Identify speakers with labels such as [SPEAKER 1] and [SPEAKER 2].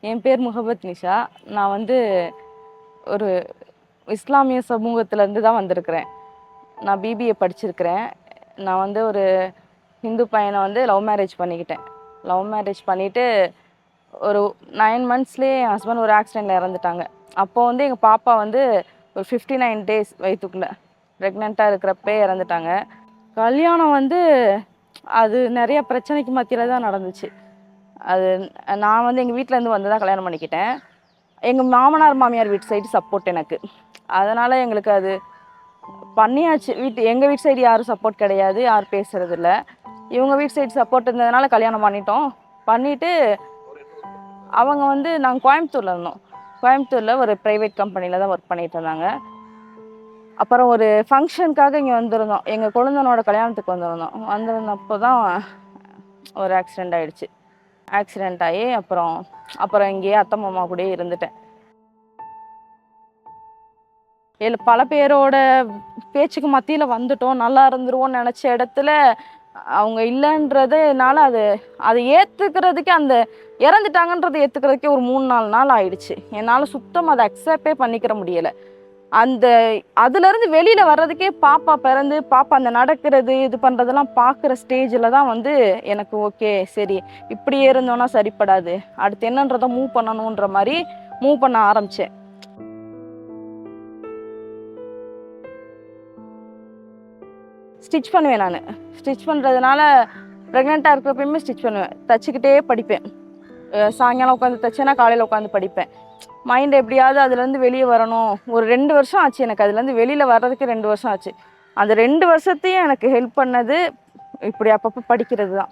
[SPEAKER 1] என் பேர் முகமத் நிஷா. நான் வந்து ஒரு இஸ்லாமிய சமூகத்திலேருந்து தான் வந்திருக்கிறேன். நான் பிபிஏ படிச்சிருக்கிறேன். நான் வந்து ஒரு ஹிந்து பையனை வந்து லவ் மேரேஜ் பண்ணிக்கிட்டேன். லவ் மேரேஜ் பண்ணிவிட்டு ஒரு 9 மந்த்ஸ்லேயே என் ஹஸ்பண்ட் ஒரு ஆக்சிடெண்ட்டில் இறந்துட்டாங்க. அப்போ வந்து எங்கள் பாப்பா வந்து ஒரு 59 டேஸ் வயிற்றுக்குள்ளே ப்ரெக்னெண்ட்டாக இருக்கிறப்பே இறந்துட்டாங்க. கல்யாணம் வந்து அது நிறைய பிரச்சனைக்கு மத்தியில் தான் நடந்துச்சு. அது நான் வந்து எங்கள் வீட்டிலேருந்து வந்து தான் கல்யாணம் பண்ணிக்கிட்டேன். எங்கள் மாமனார் மாமியார் வீட்டு சைடு சப்போர்ட் எனக்கு. அதனால் எங்களுக்கு அது பண்ணியாச்சு. எங்கள் வீட்டு சைடு யாரும் சப்போர்ட் கிடையாது, யாரும் பேசுகிறதில்ல. இவங்க வீட்டு சைடு சப்போர்ட் இருந்ததுனால கல்யாணம் பண்ணிட்டோம். பண்ணிவிட்டு அவங்க வந்து நாங்கள் கோயம்புத்தூரில் இருந்தோம். கோயம்புத்தூரில் ஒரு ப்ரைவேட் கம்பெனியில் தான் ஒர்க் பண்ணிகிட்டு இருந்தாங்க. அப்புறம் ஒரு ஃபங்க்ஷனுக்காக இங்கே வந்திருந்தோம். எங்கள் கொழுந்தனோட கல்யாணத்துக்கு வந்திருந்தப்போ தான் ஒரு ஆக்சிடெண்ட் ஆகிடுச்சு. ஆக்சிடெண்ட் ஆகி அப்புறம் இங்கேயே அத்தை மாமா கூடயே இருந்துட்டேன். பல பேரோட பேச்சுக்கு மத்தியில் வந்துட்டோம், நல்லா இருந்துருவோம்னு நினச்ச இடத்துல அவங்க இல்லைன்றதுனால அதை ஏற்றுக்கிறதுக்கே, அந்த இறந்துட்டாங்கன்றதை ஏற்றுக்கிறதுக்கே ஒரு 3-4 நாள் ஆயிடுச்சு. என்னால் சுத்தமாக அதை அக்செப்டே பண்ணிக்கிற முடியலை. அதுலேருந்து வெளியில் வர்றதுக்கே பாப்பா பிறந்து பாப்பா அந்த நடக்கிறது இது பண்ணுறதெல்லாம் பார்க்குற ஸ்டேஜில் தான் வந்து எனக்கு ஓகே, சரி இப்படியே இருந்தோன்னா சரிப்படாது, அடுத்து என்னன்றதை மூவ் பண்ணணுன்ற மாதிரி மூவ் பண்ண ஆரம்பித்தேன். ஸ்டிச் பண்ணுவேன். நான் ஸ்டிச் பண்ணுறதுனால ப்ரெக்னெண்ட்டாக இருக்கிறப்பயுமே ஸ்டிச் பண்ணுவேன். தச்சுக்கிட்டே படிப்பேன். சாயங்காலம் உட்காந்து தைச்சேன்னா காலையில் உட்காந்து படிப்பேன். மைண்ட் எப்படியாவது அதுலேருந்து வெளியே வரணும். ஒரு 2 வருஷம் ஆச்சு எனக்கு அதுலேருந்து வெளியில் வர்றதுக்கு 2 வருஷம் ஆச்சு. அந்த 2 வருஷத்தையும் எனக்கு ஹெல்ப் பண்ணது இப்படி அப்பப்போ படிக்கிறது தான்.